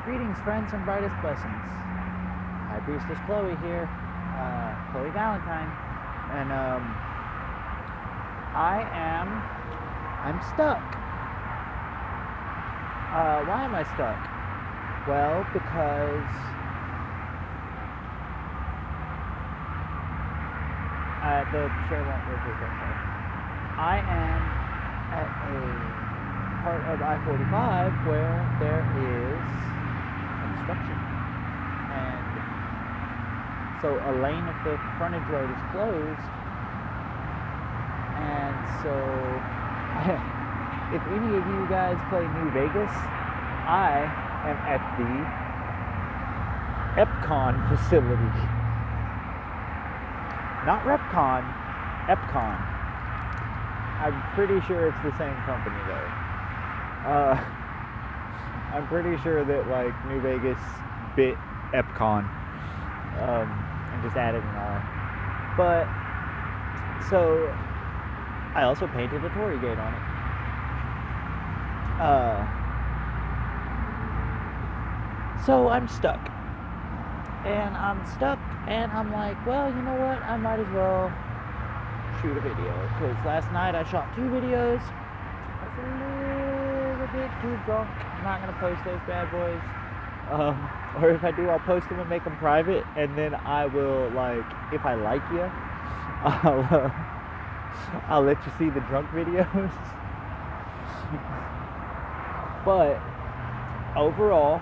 Greetings, friends, and brightest blessings. Hi, Priestess Chloe here, Chloe Valentine, and I'm stuck. Why am I stuck? Well, because the share won't work with that. I am at a part of I-45 where there is construction, and so a lane of the frontage road is closed, and so if any of you guys play New Vegas, I am at the Epcon facility. Not Repcon, Epcon. I'm pretty sure it's the same company though. I'm pretty sure that like New Vegas bit Epcon and just added an R. But so I also painted a Tory gate on it. So I'm stuck. And I'm like, well, you know what? I might as well shoot a video. Because last night I shot 2 videos. I was a little bit too drunk. I'm not going to post those bad boys. Or if I do, I'll post them and make them private. And then I will, like, if I like you, I'll let you see the drunk videos. But overall,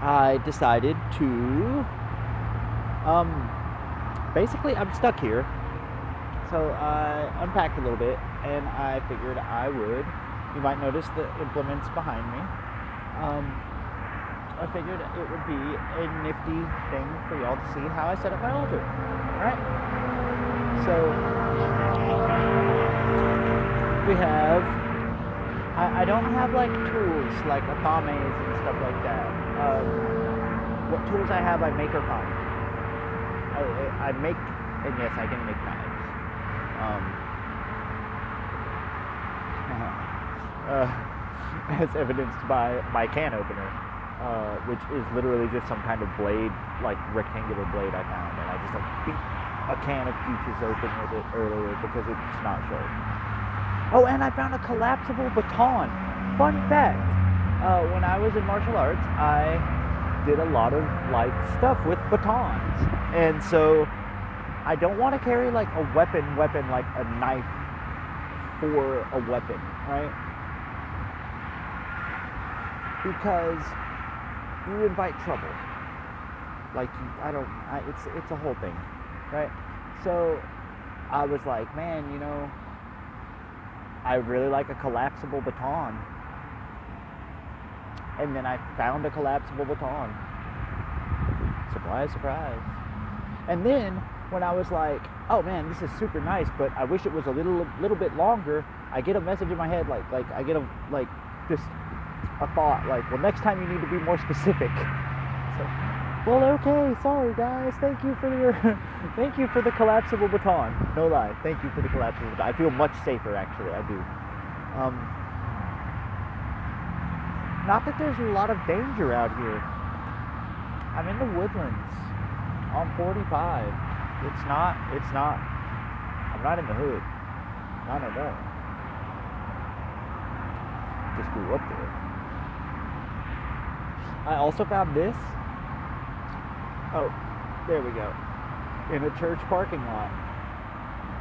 I decided to, basically I'm stuck here, so I unpacked a little bit, and I figured you might notice the implements behind me, I figured it would be a nifty thing for y'all to see how I set up my altar, alright? So, we have, I don't have like tools like atames and stuff like that. What tools I have, I make or find. I make, and yes, I can make knives. As evidenced by my can opener, which is literally just some kind of blade, like rectangular blade I found, and I just like beat a can of peaches open with it earlier because it's not sharp. Oh, and I found a collapsible baton. Fun fact. When I was in martial arts, I did a lot of like stuff with batons, and so I don't want to carry like a weapon like a knife for a weapon, right? Because you invite trouble. Like it's a whole thing, right? So I was like, man, you know, I really like a collapsible baton. And then I found a collapsible baton. Surprise, surprise. And then when I was like, oh man, this is super nice, but I wish it was a little bit longer, I get a message in my head, like I get a thought, like, well, next time you need to be more specific. So, well, okay, sorry guys, thank you for the collapsible baton. No lie, thank you for the collapsible baton. I feel much safer, actually, I do. Not that there's a lot of danger out here. I'm in the woodlands on 45. I'm not in the hood. Not no more. Just grew up there. I also found this. Oh, there we go. In a church parking lot.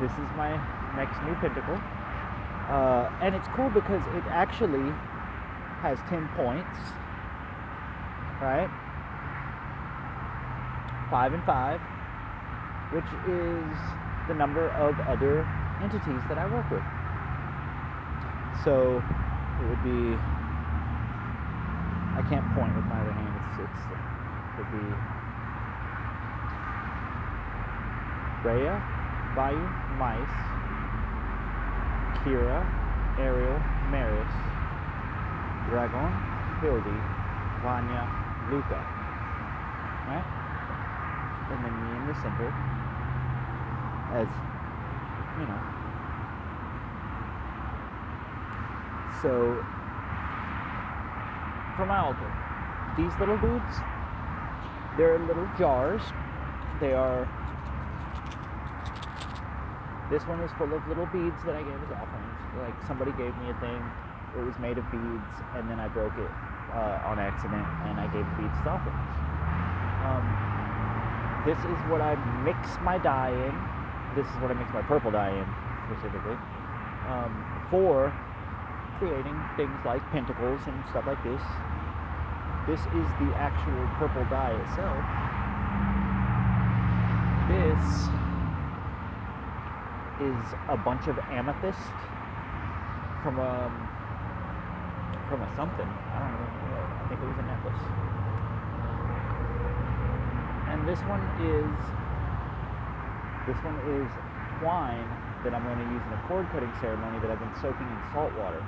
This is my next new pentacle. And it's cool because it actually has 10 points, right? 5 and 5, which is the number of other entities that I work with. So it would be, I can't point with my other hand, it would be Rhea, Vayu, Mice, Kira, Ariel, Maris, Dragon, Hildy, Vanya, Luca, right? And then me in the center, as, you know. So, for my altar, these little dudes, they're little jars. They are, this one is full of little beads that I gave as offerings. Like somebody gave me a thing, it was made of beads, and then I broke it on accident, and I gave the beads as offerings. This is what I mix my dye in. This is what I mix my purple dye in, specifically, for creating things like pentacles and stuff like this. This is the actual purple dye itself. This is a bunch of amethyst from a something. I don't know. I think it was a necklace. And this one is twine that I'm going to use in a cord cutting ceremony that I've been soaking in salt water.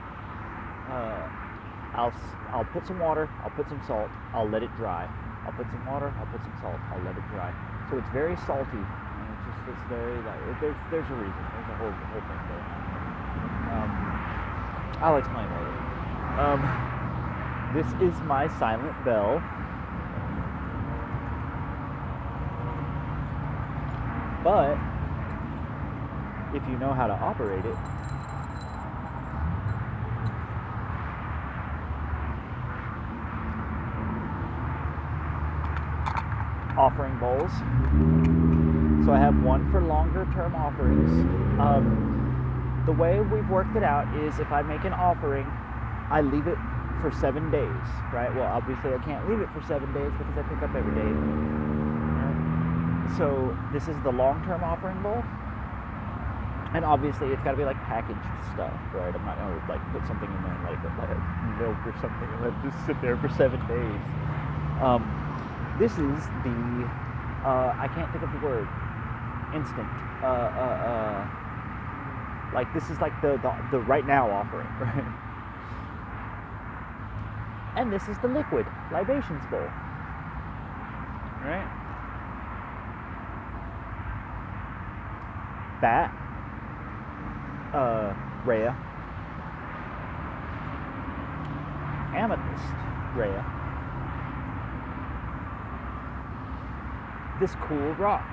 I'll put some water, I'll put some salt, I'll let it dry. I'll put some water, I'll put some salt, I'll let it dry. So it's very salty, and it's very like there's a reason. There's a whole thing going on. I'll explain later. This is my silent bell. But if you know how to operate it, offering bowls. So I have one for longer term offerings. The way we've worked it out is if I make an offering, I leave it for 7 days, right? Well, obviously I can't leave it for 7 days because I pick up every day. So this is the long-term offering bowl, and obviously it's got to be like packaged stuff, right? I'm not going to like put something in there and like milk or something and let it just sit there for 7 days. This is the I can't think of the word. Instant. Like this is like the right now offering, right? And this is the liquid libations bowl, right? That, Rhea, amethyst, Rhea, this cool rock.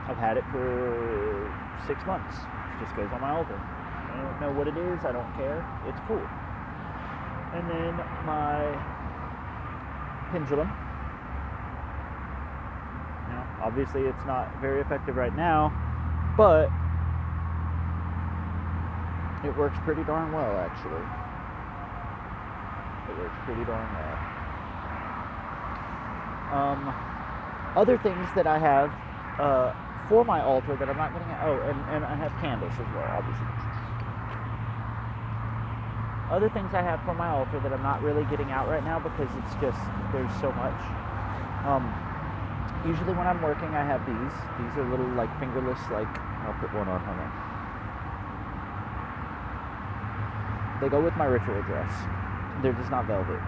I've had it for 6 months. It just goes on my altar. I don't know what it is. I don't care. It's cool. And then my pendulum. Now, obviously, it's not very effective right now, but it works pretty darn well, actually. It works pretty darn well. Other things that I have for my altar that I'm not getting at. Oh, and I have candles as well, obviously. Other things I have for my altar that I'm not really getting out right now because it's just, there's so much. Usually when I'm working, I have these. These are little, like, fingerless, like, I'll put one on, hold on. They go with my ritual dress. They're just not velvet.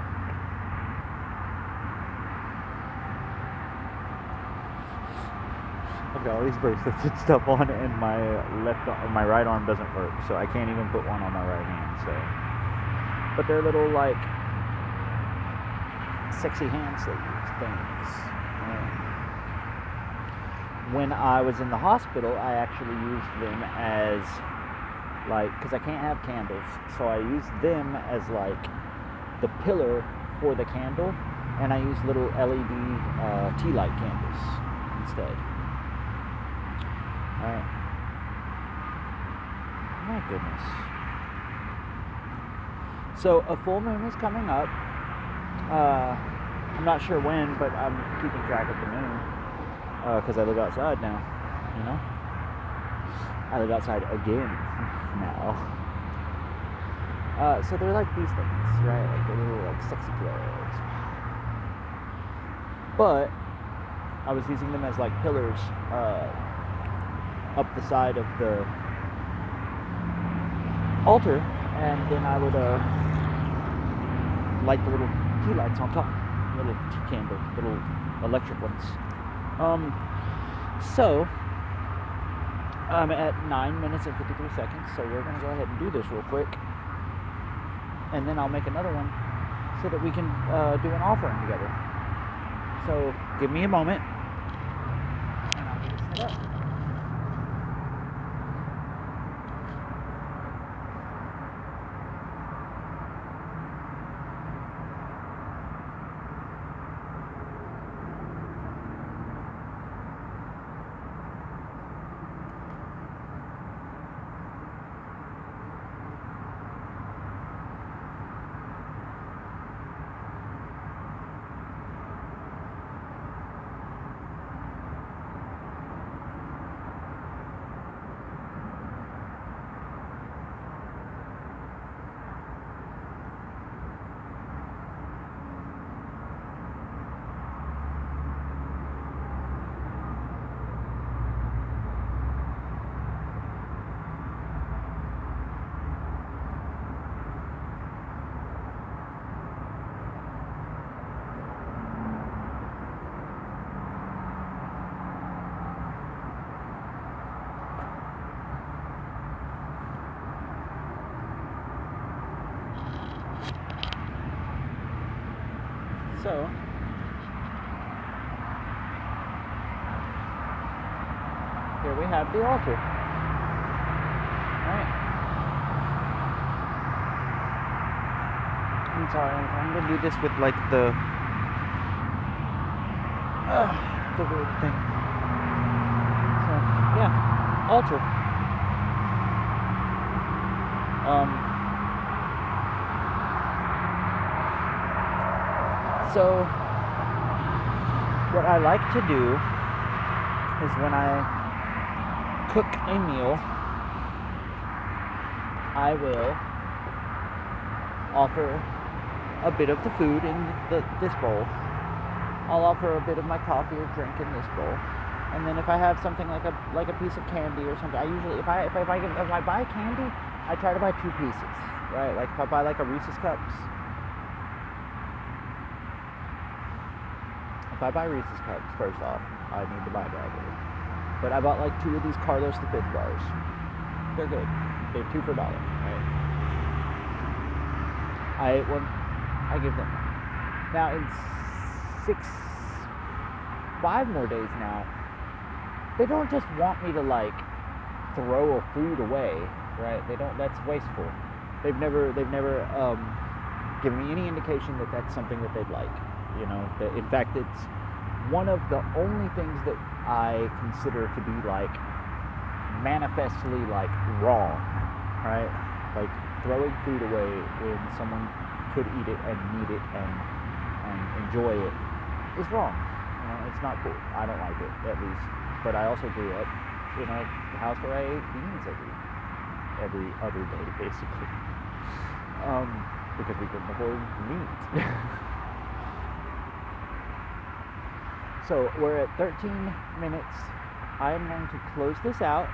I've got all these bracelets and stuff on, and my right arm doesn't work, so I can't even put one on my right hand, so. But they're little, like, sexy hand sleeves things. When I was in the hospital, I actually used them as, like, because I can't have candles, so I used them as, like, the pillar for the candle, and I used little LED tea light candles instead. Alright. My goodness. So, a full moon is coming up. I'm not sure when, but I'm keeping track of the moon. Because I live outside now, you know? I live outside again now. So they're like these things, right? Like they're little, like, sexy clothes. But I was using them as, like, pillars up the side of the altar, and then I would light the little tea lights on top, little tea candle, little electric ones. So I'm at 9 minutes and 53 seconds, so we're gonna go ahead and do this real quick, and then I'll make another one so that we can do an offering together. So give me a moment, and I'll get it set up. So, here we have the altar. Alright. I'm sorry, I'm going to do this with like the weird thing. So, yeah, altar. So, what I like to do is when I cook a meal, I will offer a bit of the food in this bowl. I'll offer a bit of my coffee or drink in this bowl, and then if I have something like a piece of candy or something, I usually if I buy candy, I try to buy 2 pieces, right? Like if I buy like a Reese's Cups. If I buy Reese's Cups, first off, I need to buy broccoli. But I bought like 2 of these Carlos the Fifth bars. They're good. They're 2 for $1, right? I ate one. I give them. Now in 5 more days now, they don't just want me to like throw a food away, right? They don't. That's wasteful. They've never given me any indication that that's something that they'd like. You know, in fact, it's one of the only things that I consider to be like manifestly like wrong, right? Like throwing food away when someone could eat it and need it and enjoy it is wrong. You know, it's not cool. I don't like it, at least. But I also grew up in a house where I ate beans every other day, basically, because we couldn't afford meat. So we're at 13 minutes. I am going to close this out,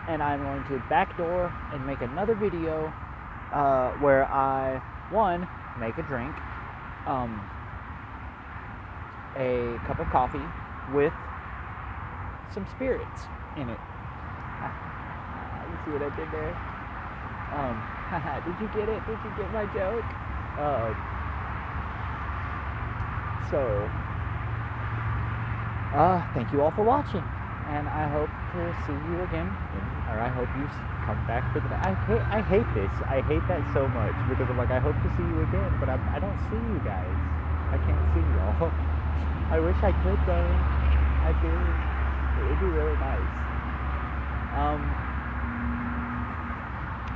and I'm going to backdoor and make another video where I, make a drink, a cup of coffee with some spirits in it. You see what I did there? Did you get it? Did you get my joke? Thank you all for watching, and I hope to see you again, or I hope you come back for the. I hate this. I hate that so much because I'm like, I hope to see you again, but I don't see you guys. I can't see y'all. I wish I could though. I do. It would be really nice.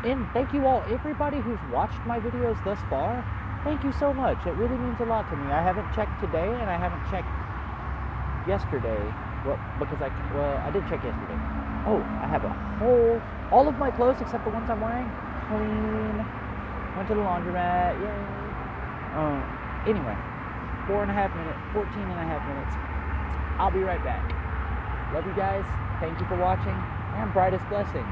And thank you all, everybody who's watched my videos thus far. Thank you so much. It really means a lot to me. I haven't checked today, and I haven't checked yesterday. Well, because I did check yesterday. Oh, I have all of my clothes except the ones I'm wearing clean. Went to the laundromat. Yay. Anyway, 14 and a half minutes. I'll be right back. Love you guys. Thank you for watching, and brightest blessings.